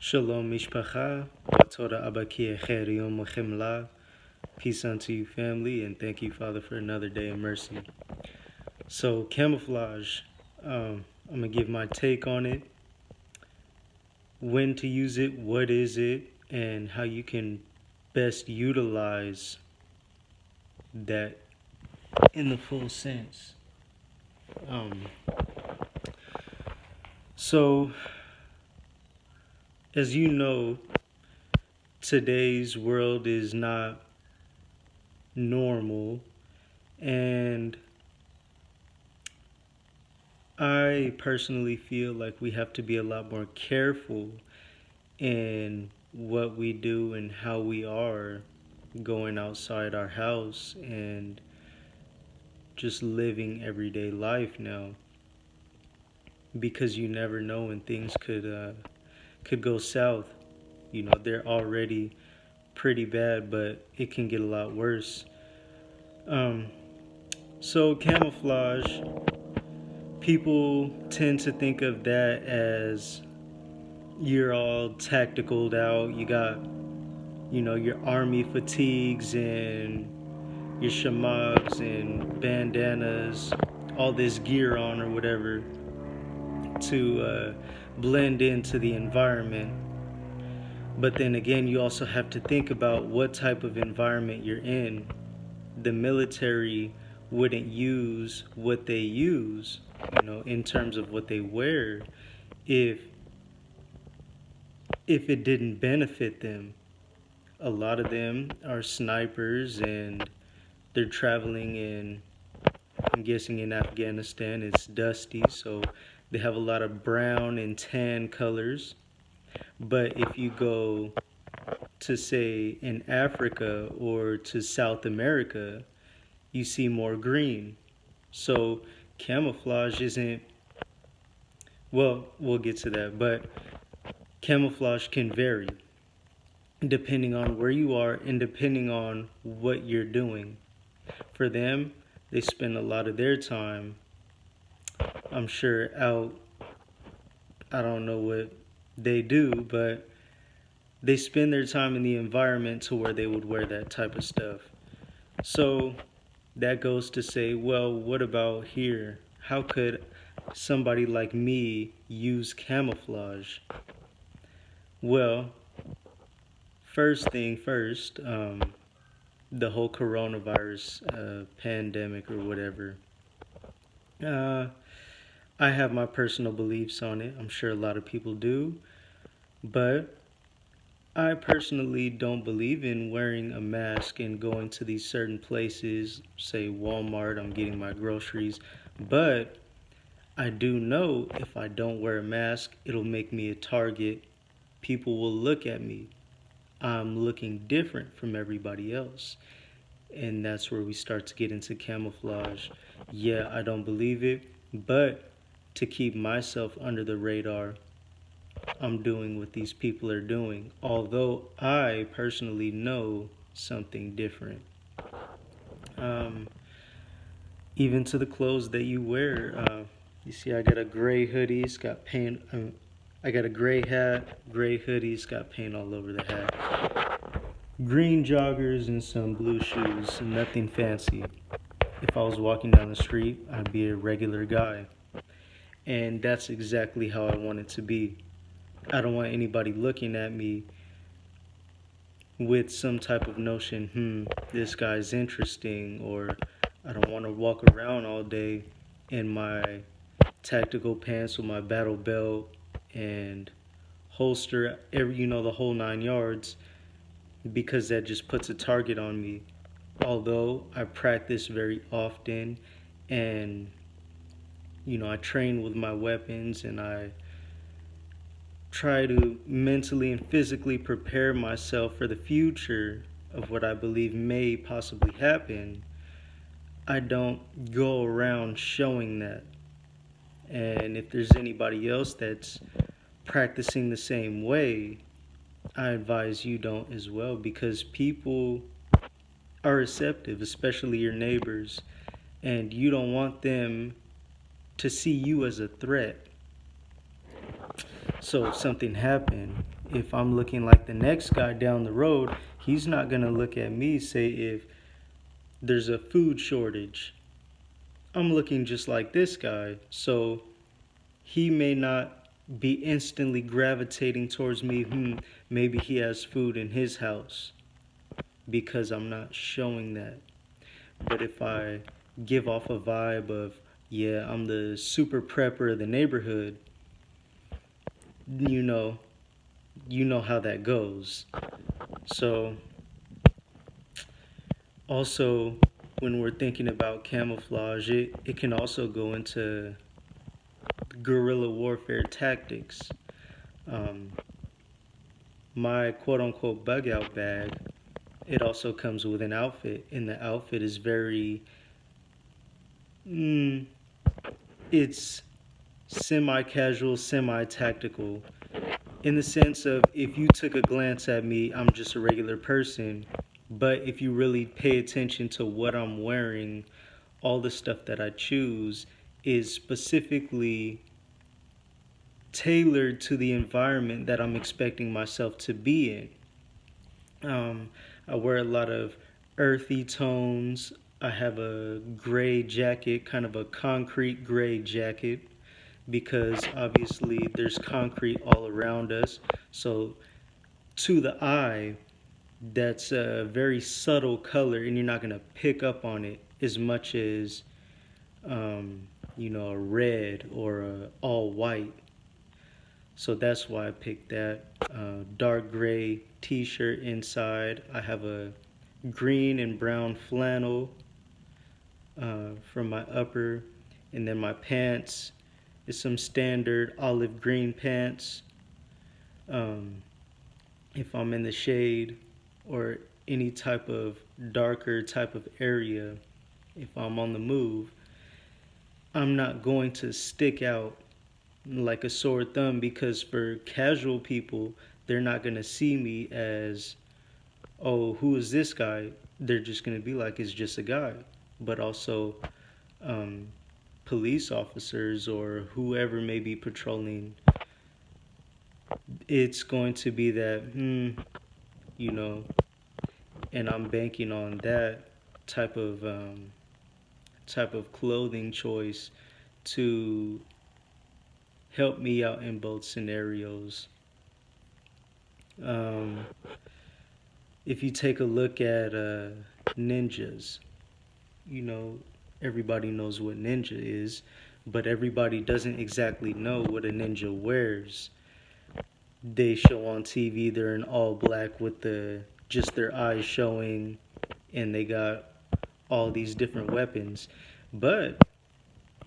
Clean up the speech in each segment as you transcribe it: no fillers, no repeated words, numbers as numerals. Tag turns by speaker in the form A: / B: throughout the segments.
A: Shalom Mishpacha, Torah Abakia Yom Chemla. Peace unto you, family, and thank you, Father, for another day of mercy. So, camouflage, I'm going to give my take on it, when to use it, what is it, and how you can best utilize that in the full sense. Um, so, as you know, today's world is not normal, and I personally feel like we have to be a lot more careful in what we do and how we are going outside our house and just living everyday life now, because you never know when things could go south. You know, they're already pretty bad, but it can get a lot worse. Um, so camouflage, people tend to think of that as you're all tacticaled out. You got, your army fatigues and your shamags and bandanas, all this gear on or whatever to blend into the environment. But then again, you also have to think about what type of environment you're in. The military wouldn't use what they use, in terms of what they wear, if it didn't benefit them. A lot of them are snipers and they're traveling in, I'm guessing in Afghanistan, it's dusty, so they have a lot of brown and tan colors. But if you go to, say, in Africa or to South America, you see more green. So camouflage isn't, well, we'll get to that, but camouflage can vary depending on where you are and depending on what you're doing. For them, they spend a lot of their time, I'm sure, out. I don't know what they do, but they spend their time in the environment to where they would wear that type of stuff. So that goes to say, well, what about here? How could somebody like me use camouflage? Well, first thing first, the whole coronavirus pandemic or whatever. Uh, I have my personal beliefs on it. I'm sure a lot of people do. But I personally don't believe in wearing a mask and going to these certain places, say Walmart, I'm getting my groceries. But I do know if I don't wear a mask, it'll make me a target. People will look at me. I'm looking different from everybody else. And that's where we start to get into camouflage. Yeah, I don't believe it, but to keep myself under the radar, I'm doing what these people are doing, although I personally know something different. Um, Even to the clothes that you wear. You see, I got a gray hoodie. It's got paint. I got a gray hat, gray hoodie. It's got paint all over the hat. Green joggers and some blue shoes. Nothing fancy. If I was walking down the street, I'd be a regular guy. And that's exactly how I want it to be. I don't want anybody looking at me with some type of notion, this guy's interesting, or I don't want to walk around all day in my tactical pants with my battle belt and holster, the whole 9 yards, because that just puts a target on me. Although I practice very often and, I train with my weapons and I try to mentally and physically prepare myself for the future of what I believe may possibly happen, I don't go around showing that. And if there's anybody else that's practicing the same way, I advise you don't as well, because people are receptive, especially your neighbors, and you don't want them to see you as a threat. So if something happened, if I'm looking like the next guy down the road, he's not going to look at me, say, if there's a food shortage. I'm looking just like this guy. So he may not be instantly gravitating towards me. Maybe he has food in his house because I'm not showing that. But if I give off a vibe of, yeah, I'm the super prepper of the neighborhood, you know, you know how that goes. So also, when we're thinking about camouflage, it can also go into guerrilla warfare tactics. Um, my quote unquote bug out bag, it also comes with an outfit, and the outfit is very, mm, it's semi casual, semi tactical. In the sense of, if you took a glance at me, I'm just a regular person. But if you really pay attention to what I'm wearing, all the stuff that I choose is specifically tailored to the environment that I'm expecting myself to be in. I wear a lot of earthy tones. I have a gray jacket, kind of a concrete gray jacket, because obviously there's concrete all around us. So to the eye, that's a very subtle color, and you're not going to pick up on it as much as um, a red or a all white. So that's why I picked that. Dark gray t-shirt inside. I have a green and brown flannel from my upper, and then my pants is some standard olive green pants. Um, if I'm in the shade or any type of darker type of area, if I'm on the move, I'm not going to stick out like a sore thumb, because for casual people, they're not going to see me as, oh, who is this guy? They're just going to be like, it's just a guy. But also, um, police officers or whoever may be patrolling, it's going to be that, you know, and I'm banking on that type of clothing choice to help me out in both scenarios. Um, if you take a look at ninjas, you know, everybody knows what ninja is, but everybody doesn't exactly know what a ninja wears. They show on TV they're in all black with the just their eyes showing, and they got all these different weapons. But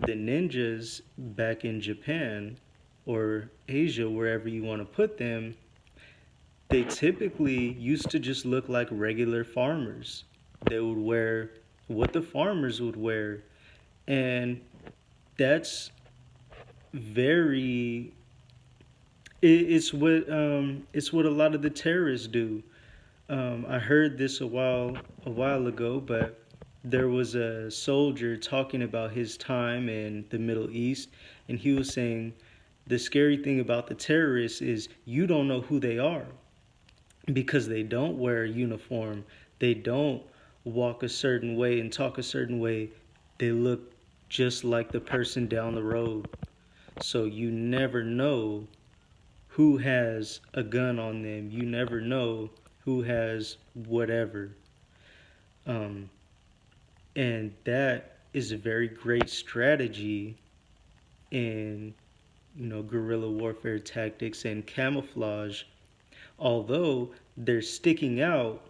A: the ninjas back in Japan or Asia, wherever you want to put them, they typically used to just look like regular farmers. They would wear what the farmers would wear, and that's very it's what a lot of the terrorists do. I heard this a while ago, but there was a soldier talking about his time in the Middle East, and he was saying the scary thing about the terrorists is you don't know who they are, because they don't wear a uniform, they don't walk a certain way and talk a certain way. They look just like the person down the road. So you never know who has a gun on them. You never know who has whatever. Um, and that is a very great strategy in, guerrilla warfare tactics and camouflage. Although they're sticking out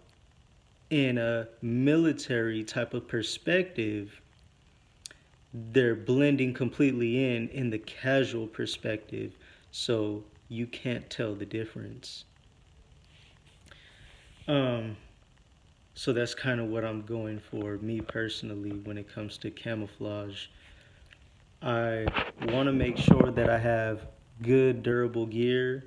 A: in a military type of perspective, they're blending completely in the casual perspective. So you can't tell the difference. Um, so that's kind of what I'm going for, me personally, when it comes to camouflage. I want to make sure that I have good, durable gear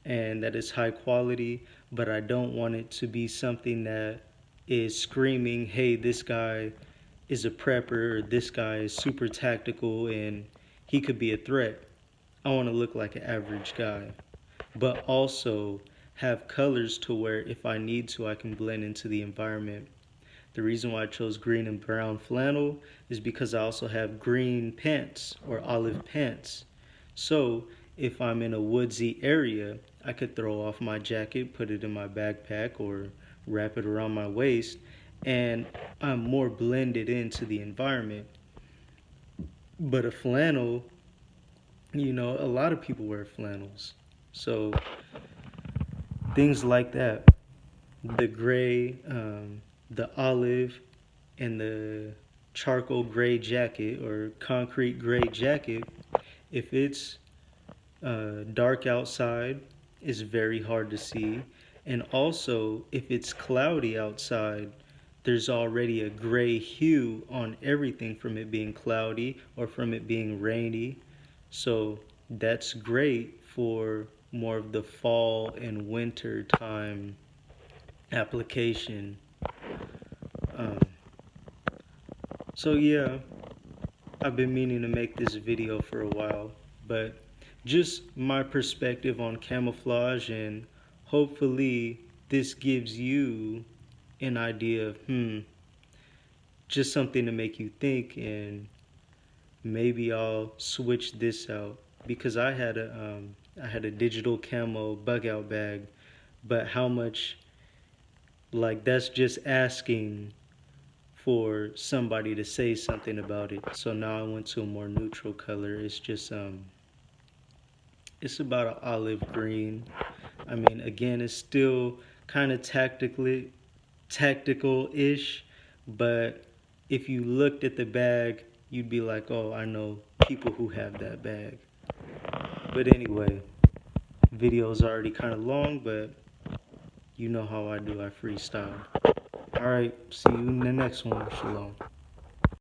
A: and that it's high quality, but I don't want it to be something that is screaming, hey, this guy is a prepper, or this guy is super tactical and he could be a threat. I want to look like an average guy, but also have colors to where if I need to, I can blend into the environment. The reason why I chose green and brown flannel is because I also have green pants or olive pants. So if I'm in a woodsy area, I could throw off my jacket, put it in my backpack, or wrap it around my waist, and I'm more blended into the environment. But a flannel, a lot of people wear flannels. So things like that. The gray, the olive, and the charcoal gray jacket or concrete gray jacket, if it's dark outside, is very hard to see. And also, if it's cloudy outside, there's already a gray hue on everything from it being cloudy or from it being rainy. So that's great for more of the fall and winter time application. Um, so yeah, I've been meaning to make this video for a while, but just my perspective on camouflage, and hopefully this gives you an idea of just something to make you think, and maybe I'll switch this out because I had a digital camo bug out bag, but how much, like, that's just asking for somebody to say something about it. So now I went to a more neutral color. It's about an olive green. I mean, again, it's still kind of tactical-ish, but if you looked at the bag, you'd be like, "Oh, I know people who have that bag." But anyway, video's already kind of long, but you know how I do. I freestyle. All right, see you in the next one. Shalom.